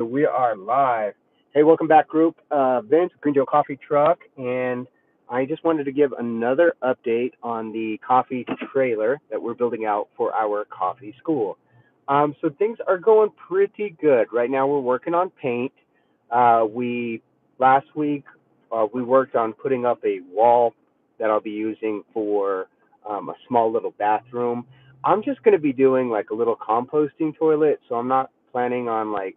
We are live. Hey, welcome back, group. Vince, Green Joe Coffee Truck, and I just wanted to give another update on the coffee trailer that we're building out for our coffee school. So things are going pretty good. Right now, we're working on paint. We last week we worked on putting up a wall that I'll be using for a small little bathroom. I'm just going to be doing like a little composting toilet, so I'm not planning on like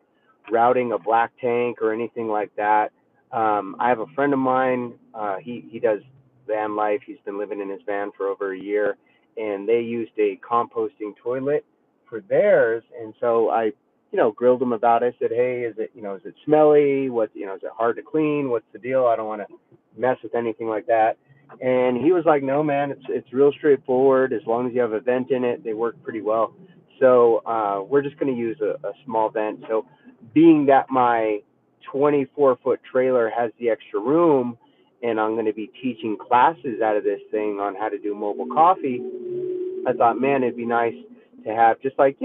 routing a black tank or anything like that. I have a friend of mine. He does van life. He's been living in his van for over a year, and they used a composting toilet for theirs. And so I, grilled him about it. I said, hey, is it smelly? Is it hard to clean? What's the deal? I don't want to mess with anything like that. And he was like, no, man, it's real straightforward. As long as you have a vent in it, they work pretty well. So we're just going to use a small vent. So being that my 24-foot trailer has the extra room and I'm going to be teaching classes out of this thing on how to do mobile coffee, I thought, man, it'd be nice to have just like,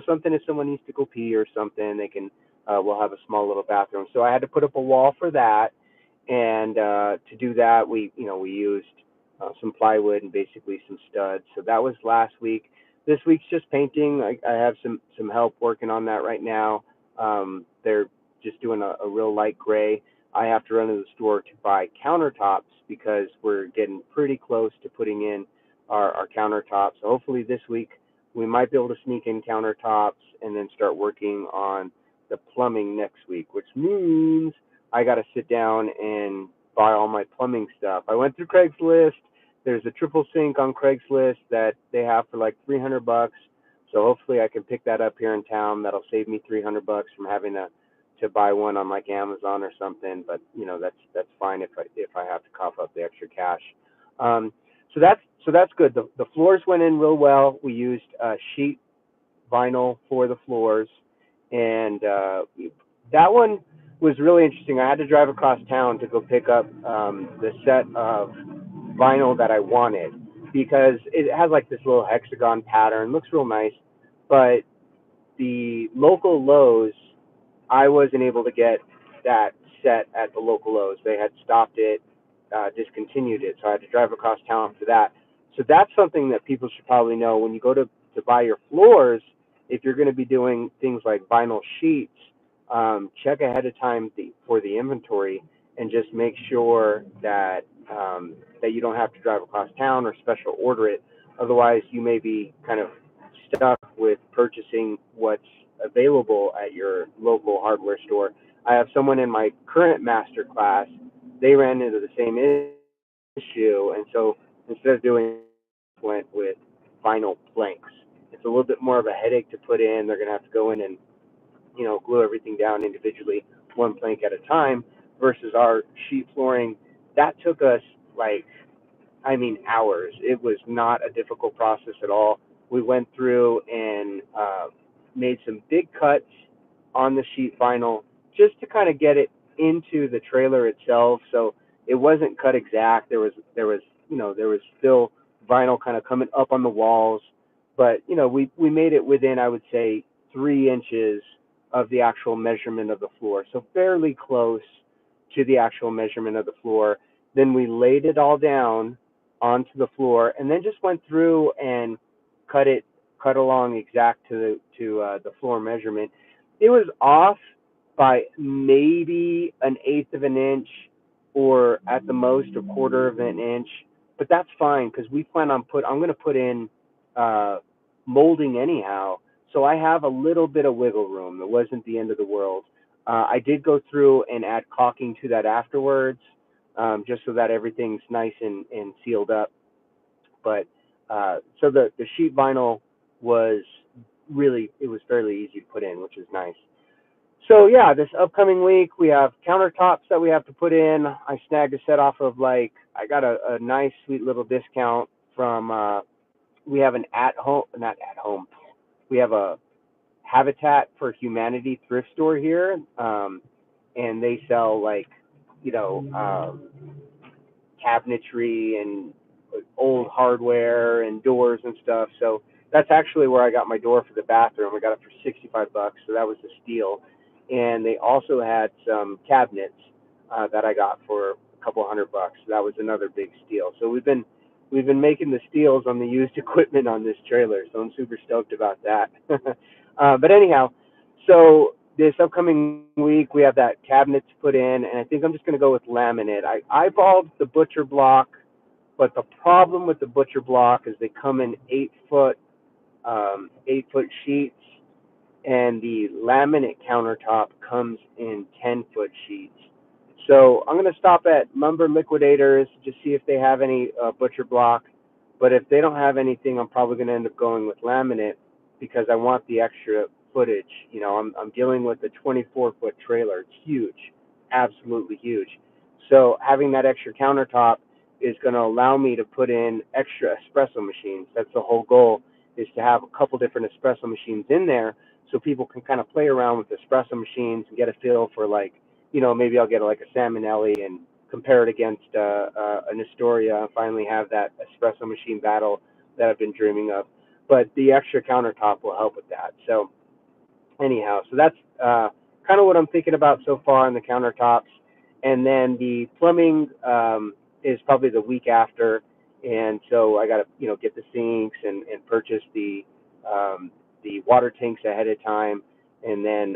something if someone needs to go pee or something, they can, we'll have a small little bathroom. So I had to put up a wall for that. And to do that, we used some plywood and basically some studs. So that was last week. This week's just painting. I have some help working on that right now. They're just doing a real light gray. I have to run to the store to buy countertops because we're getting pretty close to putting in our countertops. So hopefully this week we might be able to sneak in countertops and then start working on the plumbing next week, which means I got to sit down and buy all my plumbing stuff. I went through Craigslist. There's a triple sink on Craigslist that they have for like $300. So hopefully I can pick that up here in town. That'll save me $300 from having to buy one on like Amazon or something. But that's fine if I have to cough up the extra cash. Um, so that's good. The floors went in real well. We used sheet vinyl for the floors, and that one was really interesting. I had to drive across town to go pick up the set of vinyl that I wanted because it has like this little hexagon pattern, looks real nice, but the local Lowe's, I wasn't able to get that set at the local Lowe's. They had stopped it, discontinued it, so I had to drive across town for that. So that's something that people should probably know when you go to buy your floors. If you're going to be doing things like vinyl sheets, check ahead of time for the inventory and just make sure that you don't have to drive across town or special order it. Otherwise, you may be kind of stuck with purchasing what's available at your local hardware store. I have someone in my current master class, they ran into the same issue, and so instead of doing went with vinyl planks. It's a little bit more of a headache to put in. They're going to have to go in and glue everything down individually, one plank at a time, versus our sheet flooring. That took us like, I mean, hours. It was not a difficult process at all. We went through and made some big cuts on the sheet vinyl just to kind of get it into the trailer itself. So it wasn't cut exact. There was still vinyl kind of coming up on the walls, but we made it within, I would say, 3 inches of the actual measurement of the floor. So fairly close to the actual measurement of the floor. Then we laid it all down onto the floor, and then just went through and cut it cut along exact to the floor measurement. It was off by maybe an eighth of an inch, or at the most a quarter of an inch, but that's fine because we plan on I'm going to put in uh, molding anyhow, so I have a little bit of wiggle room. It wasn't the end of the world. I did go through and add caulking to that afterwards, just so that everything's nice and sealed up. But so the sheet vinyl was it was fairly easy to put in, which is nice. So yeah, this upcoming week we have countertops that we have to put in. I snagged a set off of I got a nice sweet little discount from we have an at home not at home we have a Habitat for Humanity thrift store here, and they sell you know um, cabinetry and old hardware and doors and stuff. So that's actually where I got my door for the bathroom. I got it for $65, so that was a steal. and they also had some cabinets that I got for a couple $100. So that was another big steal. So we've been making the steals on the used equipment on this trailer, so I'm super stoked about that. But anyhow, so this upcoming week we have that cabinet to put in, and I think I'm just going to go with laminate. I eyeballed the butcher block, but the problem with the butcher block is they come in 8 foot 8 foot sheets, and the laminate countertop comes in 10-foot sheets. So I'm going to stop at Lumber Liquidators, just see if they have any butcher block. But if they don't have anything, I'm probably going to end up going with laminate because I want the extra footage. You know, I'm dealing with a 24-foot trailer. It's huge, absolutely huge. So having that extra countertop is going to allow me to put in extra espresso machines. That's the whole goal, is to have a couple different espresso machines in there so people can kind of play around with espresso machines and get a feel for, like, you know, maybe I'll get like a Salmonelli and compare it against an Astoria and finally have that espresso machine battle that I've been dreaming of. But the extra countertop will help with that. So anyhow, so that's kind of what I'm thinking about so far on the countertops. And then the plumbing is probably the week after, and so I got to, you know, get the sinks and purchase the water tanks ahead of time, and then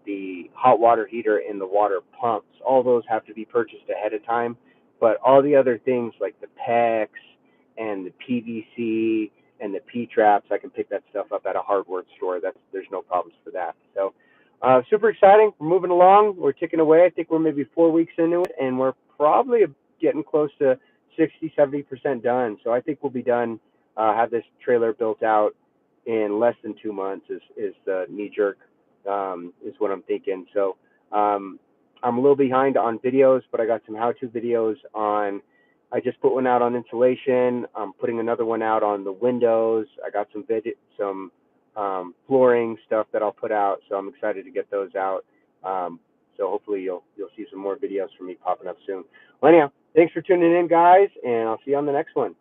the hot water heater and the water pumps. All those have to be purchased ahead of time, but all the other things like the PEX and the PVC and the P traps, I can pick that stuff up at a hardware store. There's no problems for that. So super exciting. We're moving along. We're ticking away. I think we're maybe 4 weeks into it, and we're probably getting close to 60-70% done. So I think we'll be done. Have this trailer built out in less than 2 months is the knee jerk, is what I'm thinking. So I'm a little behind on videos, but I got some how-to videos on. I just put one out on insulation. I'm putting another one out on the windows. I got some flooring stuff that I'll put out, so I'm excited to get those out. So hopefully you'll see some more videos from me popping up soon. Well, anyhow, thanks for tuning in, guys, and I'll see you on the next one.